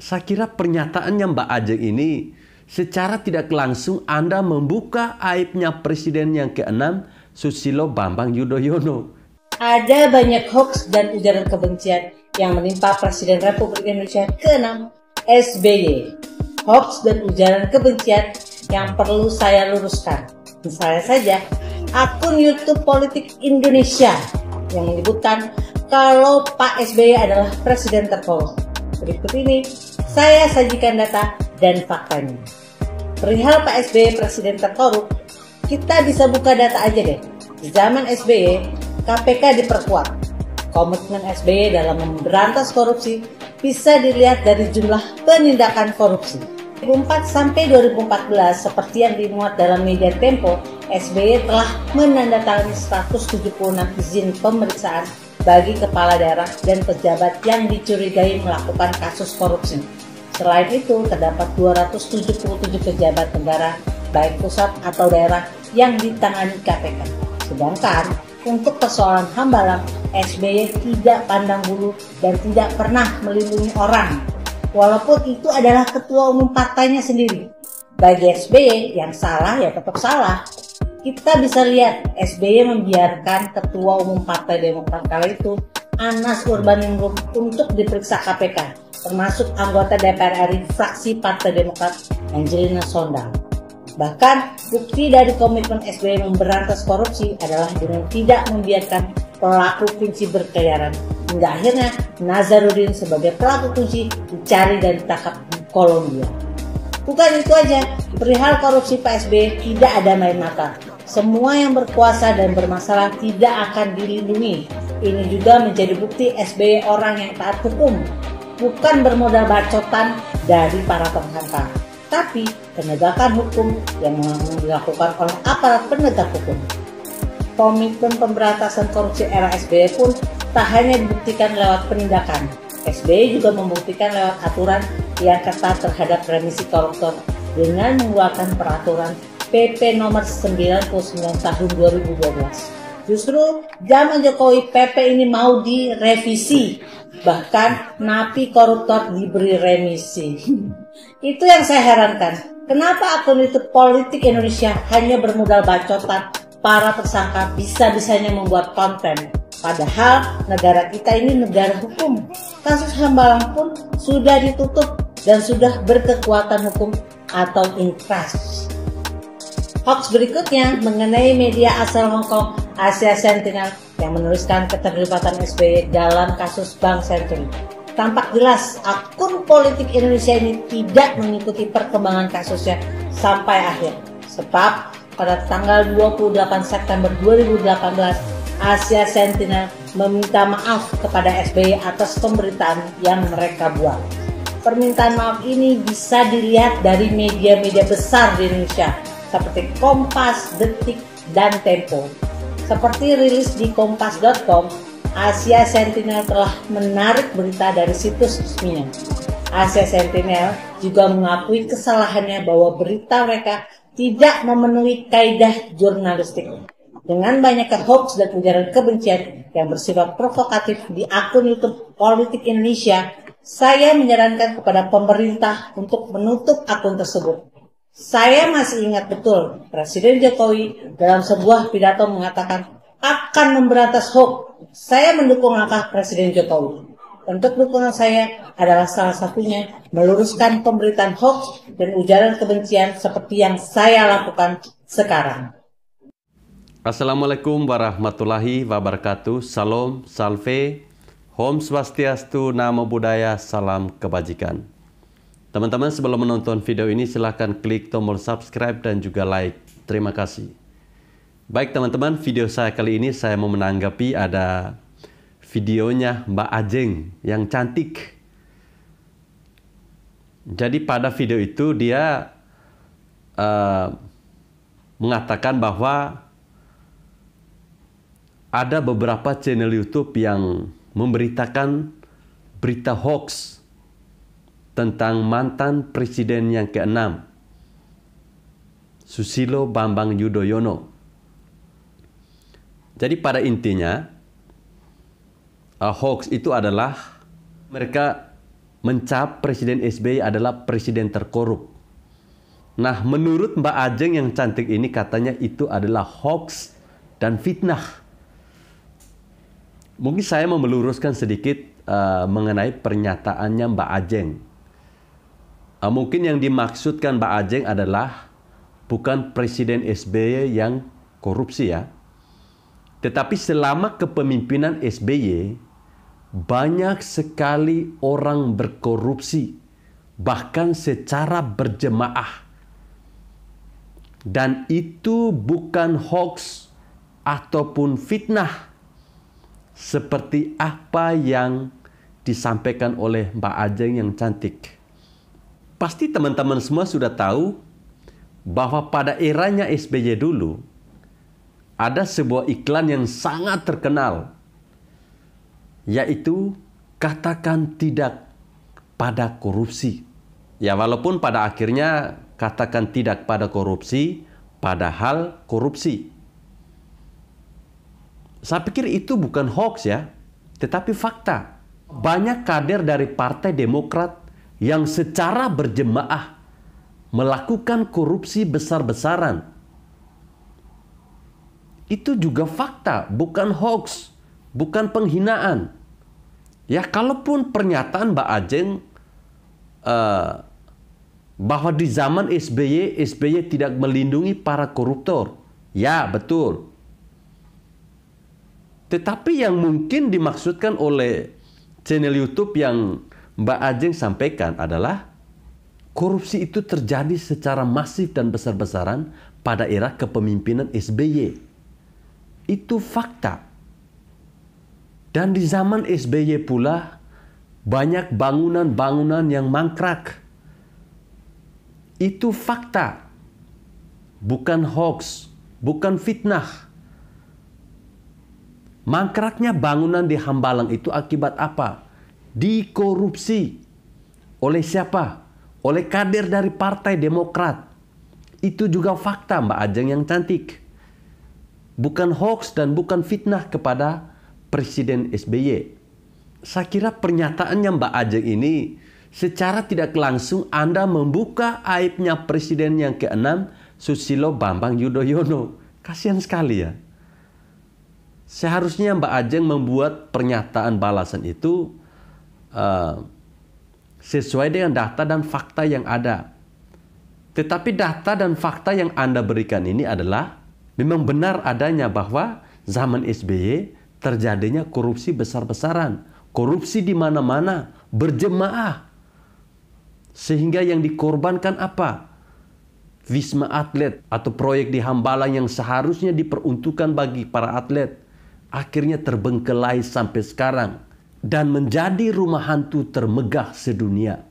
saya kira pernyataannya Mbak Ajeng ini secara tidak langsung Anda membuka aibnya Presiden yang ke-6, Susilo Bambang Yudhoyono. Ada banyak hoax dan ujaran kebencian yang menimpa Presiden Republik Indonesia ke-6, SBY. Hoax dan ujaran kebencian yang perlu saya luruskan. Misalnya saja, akun YouTube Politik Indonesia yang menyebutkan kalau Pak SBY adalah presiden terkorup. Berikut ini saya sajikan data dan faktanya. Perihal Pak SBY presiden terkorup, kita bisa buka data aja deh. Di zaman SBY, KPK diperkuat. Komitmen SBY dalam memberantas korupsi bisa dilihat dari jumlah penindakan korupsi. 2004 sampai 2014, seperti yang dimuat dalam media Tempo, SBY telah menandatangani 176 izin pemeriksaan bagi kepala daerah dan pejabat yang dicurigai melakukan kasus korupsi. Selain itu, terdapat 277 pejabat negara, baik pusat atau daerah, yang ditangani KPK. Sedangkan, untuk persoalan Hambalang, SBY tidak pandang bulu dan tidak pernah melindungi orang, walaupun itu adalah ketua umum partainya sendiri. Bagi SBY, yang salah ya tetap salah. Kita bisa lihat SBY membiarkan Ketua Umum Partai Demokrat kala itu, Anas Urbaningrum, untuk diperiksa KPK, termasuk anggota DPR RI fraksi Partai Demokrat, Angelina Sondang. Bahkan, bukti dari komitmen SBY memberantas korupsi adalah dengan tidak membiarkan pelaku kunci berkeliaran. Hingga akhirnya Nazarudin sebagai pelaku kunci dicari dan ditangkap di Kolombia. Bukan itu aja, perihal korupsi Pak SBY tidak ada main mata. Semua yang berkuasa dan bermasalah tidak akan dilindungi. Ini juga menjadi bukti SBY orang yang taat hukum, bukan bermodal bacotan dari para tersangka, tapi penegakan hukum yang dilakukan oleh aparat penegak hukum. Komitmen pemberantasan korupsi era SBY pun tak hanya dibuktikan lewat penindakan. SBY juga membuktikan lewat aturan yang ketat terhadap remisi koruptor dengan mengeluarkan peraturan PP nomor 99 tahun 2012. Justru zaman Jokowi PP ini mau direvisi, bahkan napi koruptor diberi remisi. Itu yang saya herankan. Kenapa akun itu Politik Indonesia hanya bermodal bacotan, para tersangka bisa-bisanya membuat konten. Padahal negara kita ini negara hukum. Kasus Hambalang pun sudah ditutup dan sudah berkekuatan hukum atau inkras. Hoax berikutnya mengenai media asal Hong Kong, Asia Sentinel, yang menuliskan keterlibatan SBY dalam kasus Bank Senturi. Tampak jelas akun Politik Indonesia ini tidak mengikuti perkembangan kasusnya sampai akhir. Sebab pada tanggal 28 September 2018, Asia Sentinel meminta maaf kepada SBY atas pemberitaan yang mereka buat. Permintaan maaf ini bisa dilihat dari media-media besar di Indonesia seperti Kompas, Detik, dan Tempo. Seperti rilis di kompas.com, Asia Sentinel telah menarik berita dari situs resminya. Asia Sentinel juga mengakui kesalahannya bahwa berita mereka tidak memenuhi kaidah jurnalistik. Dengan banyaknya hoax dan ujaran kebencian yang bersifat provokatif di akun YouTube Politik Indonesia, saya menyarankan kepada pemerintah untuk menutup akun tersebut. Saya masih ingat betul Presiden Jokowi dalam sebuah pidato mengatakan akan memberantas hoax. Saya mendukung langkah Presiden Jokowi. Bentuk dukungan saya adalah salah satunya meluruskan pemberitaan hoax dan ujaran kebencian seperti yang saya lakukan sekarang. Assalamualaikum warahmatullahi wabarakatuh. Salam, salve, Om Swastiastu, Namo Buddhaya, salam kebajikan. Teman-teman, sebelum menonton video ini silahkan klik tombol subscribe dan juga like. Terima kasih. Baik teman-teman, video saya kali ini saya mau menanggapi ada videonya Mbak Ajeng yang cantik. Jadi pada video itu dia mengatakan bahwa ada beberapa channel YouTube yang memberitakan berita hoax tentang mantan presiden yang ke-6, Susilo Bambang Yudhoyono. Jadi pada intinya, hoax itu adalah mereka mencap Presiden SBY adalah presiden terkorup. Nah, menurut Mbak Ajeng yang cantik ini katanya itu adalah hoax dan fitnah. Mungkin saya mau meluruskan sedikit mengenai pernyataannya Mbak Ajeng. Mungkin yang dimaksudkan Mbak Ajeng adalah bukan Presiden SBY yang korupsi ya. Tetapi selama kepemimpinan SBY, banyak sekali orang berkorupsi, bahkan secara berjemaah. Dan itu bukan hoax ataupun fitnah seperti apa yang disampaikan oleh Mbak Ajeng yang cantik. Pasti teman-teman semua sudah tahu bahwa pada eranya SBY dulu ada sebuah iklan yang sangat terkenal, yaitu katakan tidak pada korupsi. Ya, walaupun pada akhirnya katakan tidak pada korupsi, padahal korupsi. Saya pikir itu bukan hoax ya, tetapi fakta. Banyak kader dari Partai Demokrat yang secara berjemaah melakukan korupsi besar-besaran. Itu juga fakta, bukan hoax, bukan penghinaan. Ya, kalaupun pernyataan Mbak Ajeng bahwa di zaman SBY tidak melindungi para koruptor. Ya, betul. Tetapi yang mungkin dimaksudkan oleh channel YouTube yang Mbak Ajeng sampaikan adalah korupsi itu terjadi secara masif dan besar-besaran pada era kepemimpinan SBY. Itu fakta. Dan di zaman SBY pula banyak bangunan-bangunan yang mangkrak. Itu fakta. Bukan hoax, bukan fitnah. Mangkraknya bangunan di Hambalang itu akibat apa? Dikorupsi. Oleh siapa? Oleh kader dari Partai Demokrat. Itu juga fakta Mbak Ajeng yang cantik. Bukan hoax dan bukan fitnah kepada Presiden SBY. Saya kira pernyataannya Mbak Ajeng ini secara tidak langsung Anda membuka aibnya Presiden yang ke-6 Susilo Bambang Yudhoyono. Kasihan sekali ya. Seharusnya Mbak Ajeng membuat pernyataan balasan itu sesuai dengan data dan fakta yang ada. Tetapi data dan fakta yang Anda berikan ini adalah memang benar adanya bahwa zaman SBY terjadinya korupsi besar-besaran. Korupsi di mana-mana, berjemaah. Sehingga yang dikorbankan apa? Wisma Atlet atau proyek di Hambalang yang seharusnya diperuntukkan bagi para atlet. Akhirnya terbengkelai sampai sekarang. Dan menjadi rumah hantu termegah sedunia.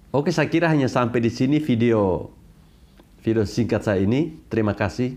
Oke, saya kira hanya sampai di sini video singkat saya ini. Terima kasih.